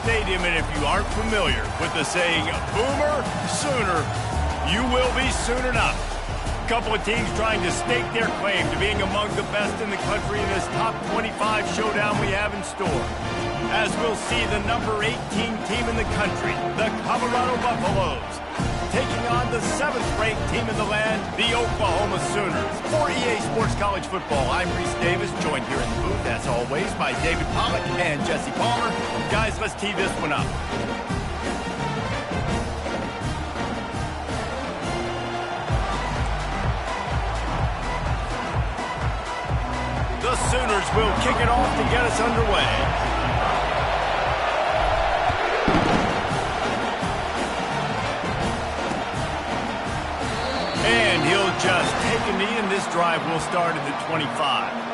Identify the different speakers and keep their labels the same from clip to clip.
Speaker 1: Stadium, and if you aren't familiar with the saying, Boomer Sooner, you will be soon enough. A couple of teams trying to stake their claim to being among the best in the country in this top 25 showdown we have in store. As we'll see the number 18 team in the country, the Colorado Buffaloes, taking on the 7th-ranked team in the land, the Oklahoma Sooners. For EA Sports College Football, I'm Reese Davis, joined here in the booth, as always, by David Pollack and Jesse Palmer. Guys, let's tee this one up. The Sooners will kick it off to get us underway. And he'll just take a knee, and this drive will start at the 25.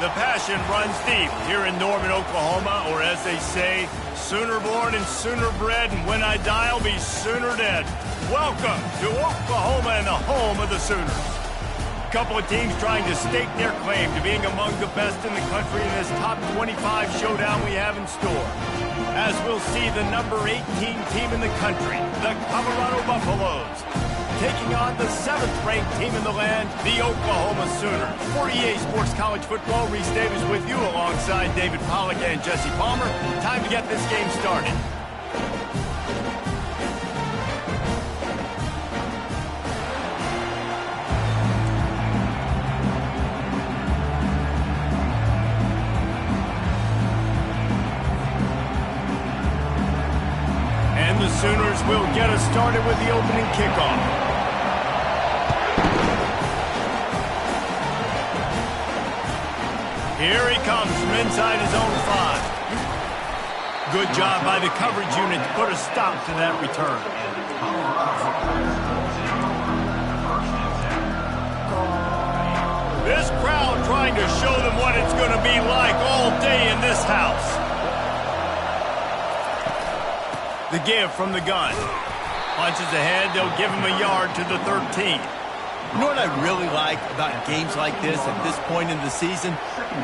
Speaker 1: The passion runs deep here in Norman, Oklahoma, or as they say, sooner born and sooner bred, and when I die, I'll be sooner dead. Welcome to Oklahoma and the home of the Sooners. A couple of teams trying to stake their claim to being among the best in the country in this top 25 showdown we have in store. As we'll see the number 18 team in the country, the Colorado Buffaloes, taking on the 7th-ranked team in the land, the Oklahoma Sooners. For EA Sports College Football, Reese Davis with you alongside David Pollack and Jesse Palmer. Time to get this game started. And the Sooners will get us started with the opening kickoff. Here he comes from inside his own 5. Good job by the coverage unit to put a stop to that return. This crowd trying to show them what it's going to be like all day in this house. The give from the gun. Punches ahead, they'll give him a yard to the 13. You know what I really like about games like this at this point in the season?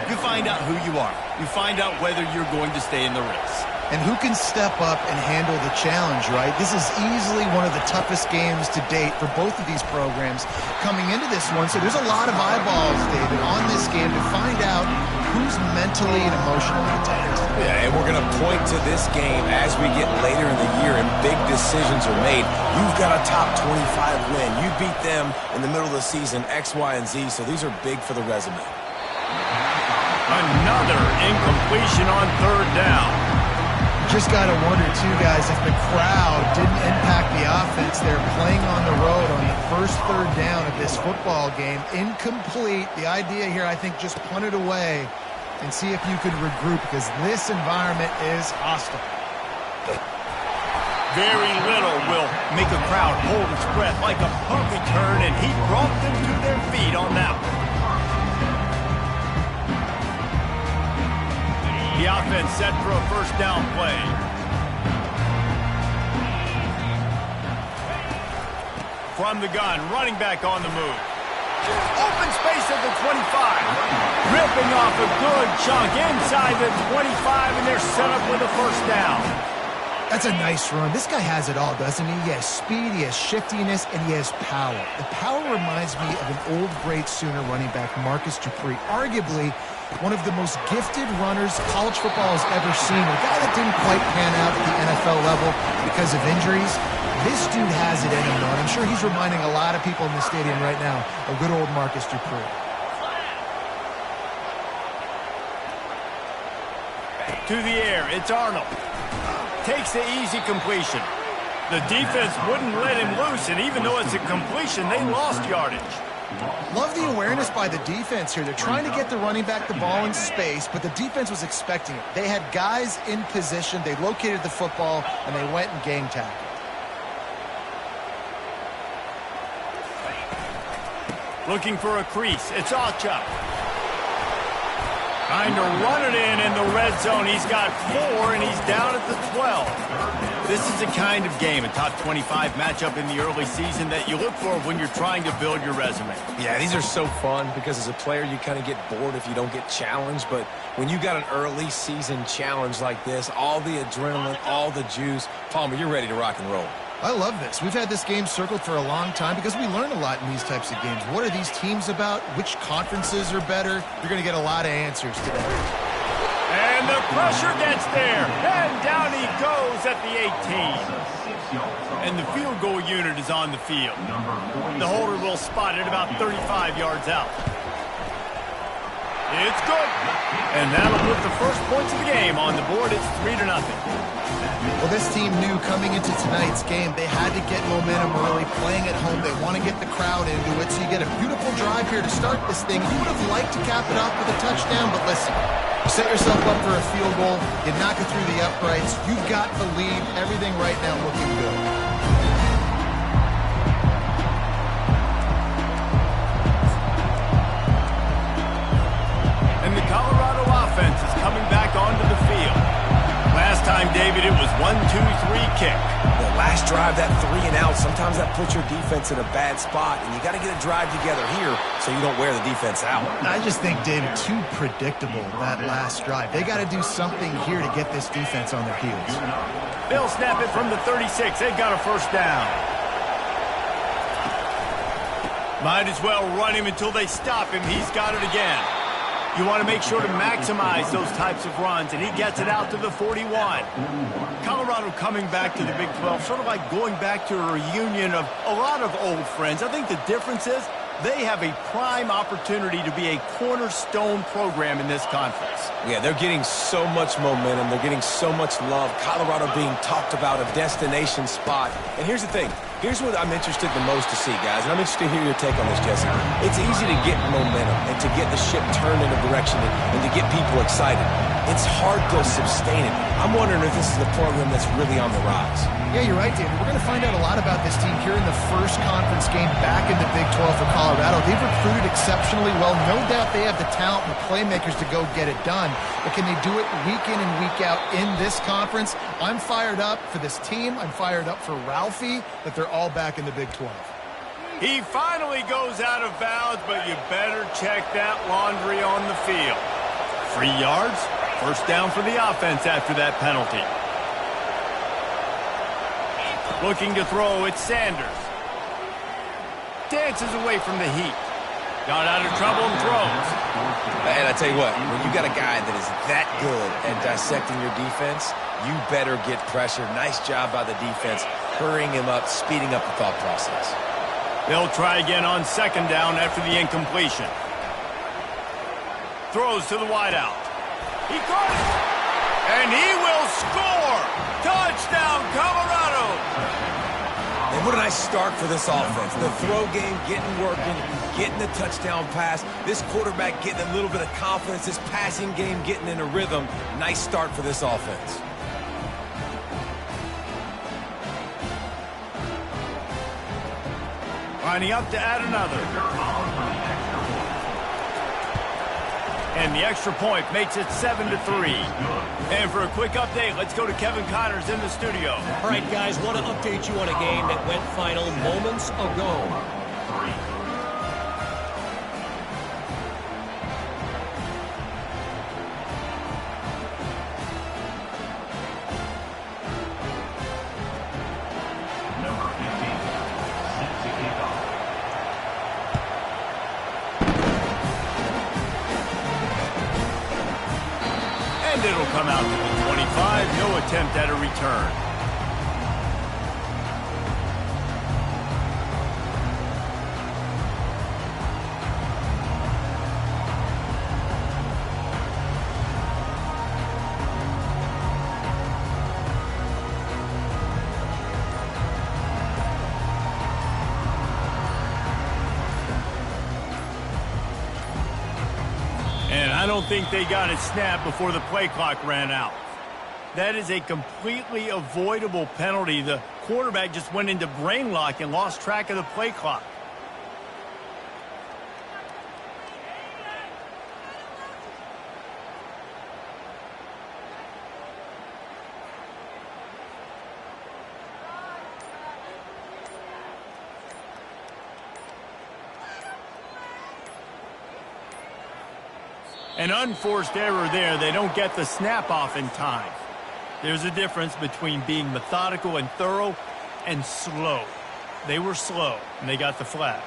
Speaker 1: You find out who you are. You find out whether you're going to stay in the race.
Speaker 2: And who can step up and handle the challenge, right? This is easily one of the toughest games to date for both of these programs coming into this one. So there's a lot of eyeballs, David, on this game to find out who's mentally and emotionally attacked.
Speaker 3: Yeah, and we're going to point to this game as we get later in the year and big decisions are made. You've got a top 25 win. You beat them in the middle of the season, X, Y, and Z, so these are big for the resume.
Speaker 1: Another incompletion on 3rd down.
Speaker 2: Just got to wonder, too, guys, if the crowd didn't impact the offense. They're playing on the road on the first 3rd down of this football game. Incomplete. The idea here, I think, just punt it away and see if you could regroup, because this environment is hostile.
Speaker 1: Very little will make a crowd hold its breath like a punt return, and he brought them to their feet on that one. The offense set for a first down play. From the gun, running back on the move. Open space at the 25. Ripping off a good chunk inside the 25, and they're set up with a first down.
Speaker 2: That's a nice run. This guy has it all, doesn't he? He has speed, he has shiftiness, and he has power. The power reminds me of an old great Sooner running back, Marcus Dupree. Arguably one of the most gifted runners college football has ever seen. A guy that didn't quite pan out at the NFL level because of injuries. This dude has it in him, though, and I'm sure he's reminding a lot of people in the stadium right now of good old Marcus Dupree.
Speaker 1: To the air, it's Arnold. Takes the easy completion. The defense wouldn't let him loose, and even though it's a completion, they lost yardage.
Speaker 2: Love the awareness by the defense here. They're trying to get the running back the ball in space, but the defense was expecting it. They had guys in position. They located the football, and they went and gang tackled.
Speaker 1: Looking for a crease. It's Achuk. Trying to run it in the red zone. He's got 4, and he's down at the 12. This is the kind of game, a top 25 matchup in the early season, that you look for when you're trying to build your resume.
Speaker 3: Yeah, these are so fun because as a player, you kind of get bored if you don't get challenged. But when you got an early season challenge like this, all the adrenaline, all the juice, Palmer, you're ready to rock and roll.
Speaker 2: I love this. We've had this game circled for a long time because we learn a lot in these types of games. What are these teams about? Which conferences are better? You're going to get a lot of answers today.
Speaker 1: And the pressure gets there. And down he goes at the 18. And the field goal unit is on the field. The holder will spot it about 35 yards out. It's good. And that'll put the first points of the game on the board. It's 3-0.
Speaker 2: Well, this team knew coming into tonight's game they had to get momentum early, playing at home. They want to get the crowd into it, so you get a beautiful drive here to start this thing. You would have liked to cap it off with a touchdown, but listen, you set yourself up for a field goal, you knock it through the uprights, you've got the lead, everything right now looking good.
Speaker 1: And the Colorado offense is coming back onto the field. Last time, David, it was 1-2-3 kick.
Speaker 3: The last drive, that 3 and out, sometimes that puts your defense in a bad spot, and you got to get a drive together here so you don't wear the defense out.
Speaker 2: I just think, David, too predictable, that last drive. They got to do something here to get this defense on their heels.
Speaker 1: They'll snap it from the 36. They've got a first down. Might as well run him until they stop him. He's got it again. You want to make sure to maximize those types of runs, and he gets it out to the 41. Colorado coming back to the Big 12, sort of like going back to a reunion of a lot of old friends. I think the difference is they have a prime opportunity to be a cornerstone program in this conference.
Speaker 3: Yeah, they're getting so much momentum. They're getting so much love. Colorado being talked about, a destination spot. And here's the thing. Here's what I'm interested the most to see, guys, and I'm interested to hear your take on this, Jesse. It's easy to get momentum and to get the ship turned in a direction and to get people excited. It's hard to sustain it. I'm wondering if this is a program that's really on the rise.
Speaker 2: Yeah, you're right, David. We're going to find out a lot about this team here in the first conference game back in the Big 12 for Colorado. They've recruited exceptionally well. No doubt they have the talent and the playmakers to go get it done. But can they do it week in and week out in this conference? I'm fired up for this team. I'm fired up for Ralphie that they're all back in the Big 12.
Speaker 1: He finally goes out of bounds, but you better check that laundry on the field. 3 yards, first down for the offense after that penalty. Looking to throw, it's Sanders. Dances away from the heat. Got out of trouble and throws.
Speaker 3: And I tell you what, when you got a guy that is that good at dissecting your defense, you better get pressure. Nice job by the defense, hurrying him up, speeding up the thought process.
Speaker 1: They'll try again on second down after the incompletion. Throws to the wideout. He caught it. And he will score. Touchdown, Colorado.
Speaker 3: And what a nice start for this offense. The throw game getting working, getting the touchdown pass. This quarterback getting a little bit of confidence. This passing game getting in a rhythm. Nice start for this offense.
Speaker 1: Lining up to add another. And the extra point makes it 7-3. And for a quick update, let's go to Kevin Connors in the studio.
Speaker 4: All right, guys, want to update you on a game that went final moments ago.
Speaker 1: And it'll come out to the 25. No attempt at a return. And I don't think they got it snapped before the play clock ran out. That is a completely avoidable penalty. The quarterback just went into brain lock and lost track of the play clock. An unforced error there. They don't get the snap off in time. There's a difference between being methodical and thorough and slow. They were slow, and they got the flag.